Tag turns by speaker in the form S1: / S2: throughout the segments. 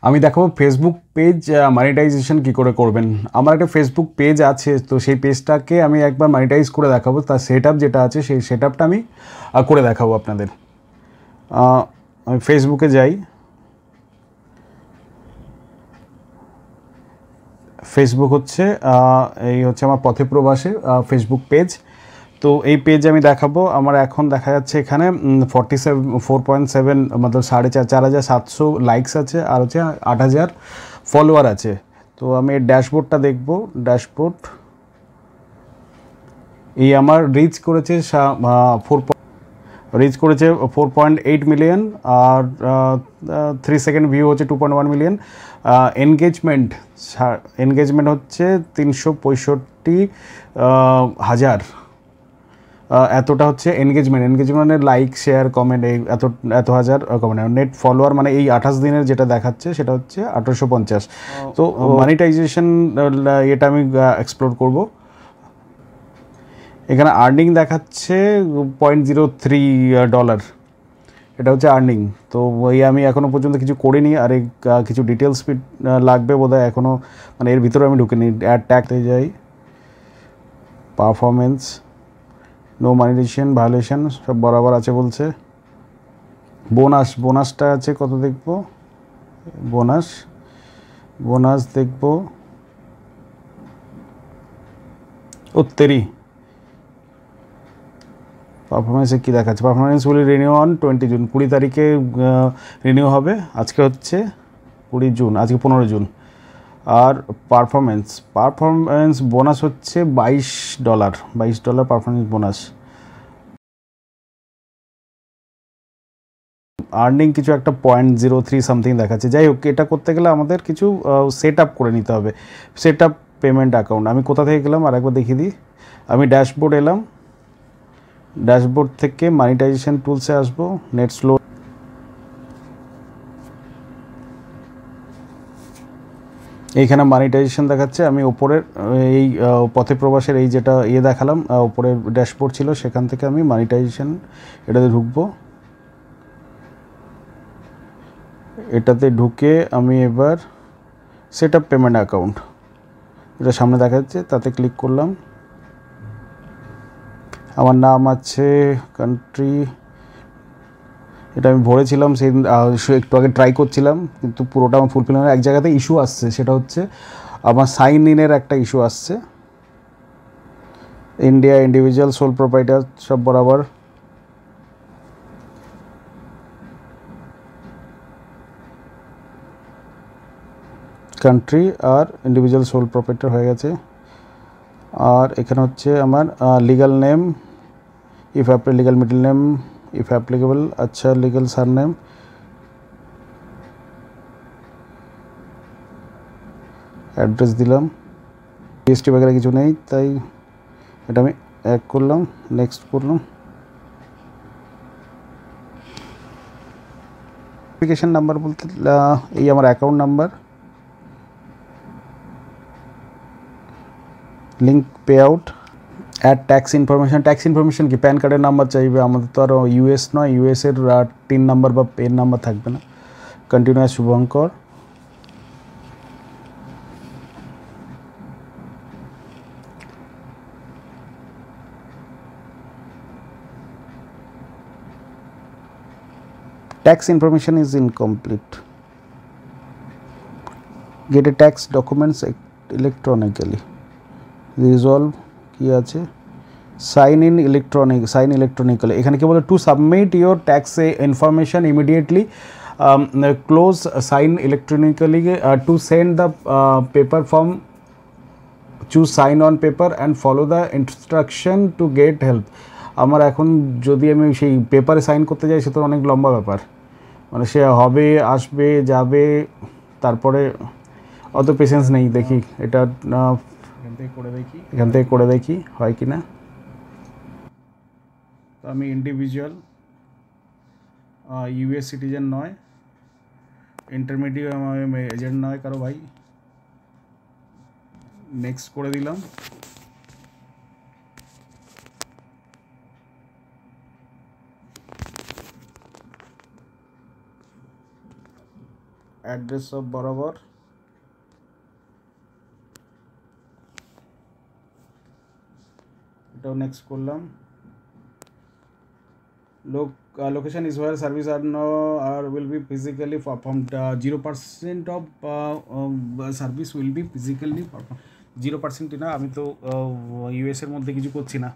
S1: আমি দেখাবো Facebook page monetisation কি করে করবেন। আমার একটা ফেসবুক পেজ আছে, তো সেই পেজটাকে আমি একবার মনিটাইজ করে দেখাবো। তার সেটআপ যেটা আছে সেই সেটআপটা আমি করে দেখাবো আপনাদের। আমি ফেসবুকে যাই, ফেসবুক হচ্ছে এই হচ্ছে আমার পথে প্রবাসের ফেসবুক পেজ। তো এই পেজ আমি দেখাবো। আমার এখন দেখা যাচ্ছে এখানে 4.7 মতলব 4,700 লাইকস আছে, আর হচ্ছে 8,000 ফলোয়ার আছে। তো আমি এর ড্যাশবোর্ডটা দেখব। ড্যাশবোর্ড এই আমার রিচ করেছে 4.8 মিলিয়ন, আর 3 সেকেন্ড ভিউ হচ্ছে 2.1 মিলিয়ন। এনগেজমেন্ট এনগেজমেন্ট হচ্ছে 365,000। এতটা হচ্ছে এনগেজমেন্টের লাইক শেয়ার কমেন্ট এই এত হাজার কমেন্ট। নেট ফলোয়ার মানে এই 28 দিনের যেটা দেখাচ্ছে সেটা হচ্ছে 1850। তো মনিটাইজেশন এটা আমি এক্সপ্লোর করব। এখানে আর্নিং দেখাচ্ছে $0.03, এটা হচ্ছে আর্নিং। তো ওই আমি এখনও পর্যন্ত কিছু করিনি, আর এই কিছু ডিটেলস লাগবে বোধহয় এখনও, মানে এর ভিতরে আমি ঢুকিনি। অ্যাড ট্যাগতে যাই, পারফরমেন্স, নো মনিটাইজেশন ভায়োলেশন সব বরাবর আছে বলছে। বোনাসটা আছে কত দেখব, বোনাস দেখব। পারফরমেন্সে কী দেখাচ্ছে, performance will renew on 20 June, 20 তারিখে রিনিউ হবে। আজকে হচ্ছে 20 জুন, আজকে 15 জুন। আর পারফরমেন্স বোনাস হচ্ছে $22 পারফরমেন্স বোনাস। আর্নিং কিছু একটা 0.03 সামথিং দেখাচ্ছে। যাই হোক, এটা করতে গেলে আমাদের কিছু সেট আপ করে নিতে হবে। সেট আপ পেমেন্ট অ্যাকাউন্ট আমি কোথা থেকে গেলাম আর একবার দেখিয়ে দিই। আমি ড্যাশবোর্ড এলাম, ড্যাশবোর্ড থেকে মনিটাইজেশন টুলসে আসবো। নেট স্লো, এইখানে মনিটাইজেশন দেখাচ্ছে। আমি ওপরের এই পথে প্রবাসের এই যেটা দেখালাম, ওপরের ড্যাশবোর্ড ছিল, সেখান থেকে আমি মনিটাইজেশন এটাতে ঢুকবো। এটাতে ঢুকে আমি এবার সেট আপ পেমেন্ট অ্যাকাউন্ট, এটা সামনে দেখা যাচ্ছে, তাতে ক্লিক করলাম। আমার নাম আছে, কান্ট্রি, এটা আমি ভরেছিলাম সেই একটু আগে ট্রাই করছিলাম, কিন্তু পুরোটা আমার ফুলফিল হয়। এক জায়গাতে ইস্যু আসছে, সেটা হচ্ছে আমার সাইন ইনের একটা ইস্যু আসছে। ইন্ডিয়া, ইন্ডিভিজুয়াল, সোল প্রোপাইটার সব বরাবর। কান্ট্রি আর ইন্ডিভিজুয়াল সোল প্রোপাইটার হয়ে গেছে। আর এখানে হচ্ছে আমার legal name, if legal middle name if applicable, আচ্ছা লিগাল সারনেম, অ্যাড্রেস দিলাম। জিএসটি বাগেরা কিছু নেই, তাই এটা আমি এক করলাম, নেক্সট করলাম। অ্যাপ্লিকেশন নাম্বার বলতে এই আমার account number, link pay out, add tax information কি প্যান কার্ডের নাম্বার চাইবে, আমাদের তো আর ইউএস নয়, ইউএসের টিন নাম্বার বা পেন নাম্বার থাকবে না। Continuous Shubhankar, tax information is incomplete, get a tax documents electronically, resolve কি আছে, সাইন ইলেকট্রনিক্যালি। এখানে কি বলে, to submit your tax information immediately, close sign electronically, to send the paper form, choose sign on paper and follow the instruction to get help. আমার এখন যদি আমি সেই পেপারে সাইন করতে যাই, সে তো অনেক লম্বা ব্যাপার, মানে সে হবে, আসবে, যাবে, তারপরে অত পেশেন্স নেই। দেখি এটা এখান থেকে করে দেখি হয় কি না। তো আমি ইন্ডিভিজুয়াল, ইউএস সিটিজেন নয়, ইন্টারমিডিয়েট, আমার এজেন্ট নয় কারো ভাই। নেক্সট করে দিলাম। অ্যাড্রেস অফ বরাবর, এটাও নেক্সট করলাম। Location is where service are no or will be physically performed. 0% of service will be physically performed. 0% না, আমি তো ইউএস এর মধ্যে কিছু করছি না,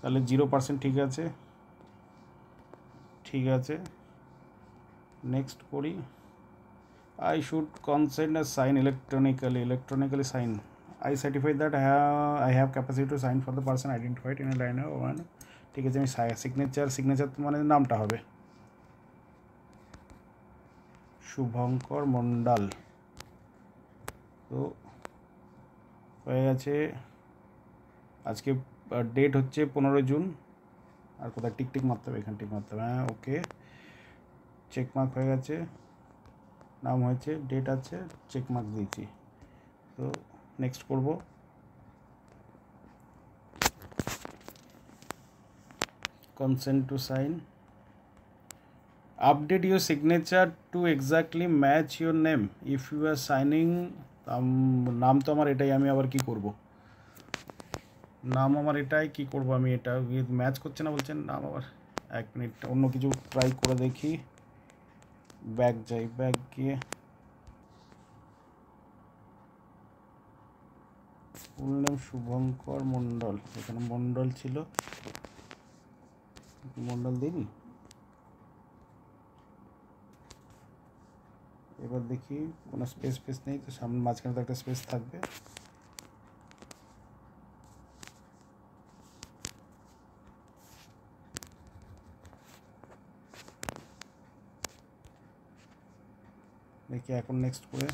S1: তাহলে 0%। ঠিক আছে, ঠিক আছে, নেক্সট করি। I should consent and sign electronically sign. I certify that I have capacity to sign for the person identified in a line of one. ঠিক আছে, আমি সিগনেচার মানে নামটা হবে শুভঙ্কর মণ্ডল। তো হয়ে গেছে। আজকে ডেট হচ্ছে 15 জুন। আর কোথায় টিক মারতে হবে? এখানে টিক মারতে হবে। হ্যাঁ, ওকে, চেকমার্ক হয়ে গেছে। নাম হয়েছে, ডেট আছে, চেকমার্ক দিয়েছি। তো নেক্সট করব। consent to sign. Update your signature to exactly match your name if you are signing. নাম তো আমার এটাই, আমি আবার কি করব? নাম আমার এটাই, কি করব আমি? এটা ম্যাচ করছে না বলছেন নাম। আবার 1 মিনিট, অন্য কিছু ট্রাই করে দেখি। ব্যাক যাই, ব্যাক গিয়ে ফুল নেম শুভঙ্কর মণ্ডল, এখানে মণ্ডল ছিল, মণ্ডল দিইনি। এবার দেখি কোনো স্পেস নেই, তো সামনে মাঝখানে তো একটা স্পেস থাকবে। দেখি এখন নেক্সট করে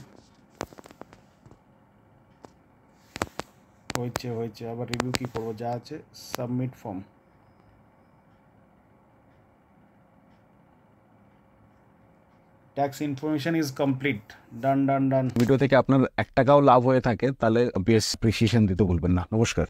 S1: হয়েছে। আবার রিভিউ কি করবো? যা আছে submit form. Tax information is complete. Done.
S2: Video থেকে আপনার 1 টাকাও লাভ হয়ে থাকে তাহলে বেশ অ্যাপ্রিসিয়েশন দিতে ভুলবেন না। নমস্কার।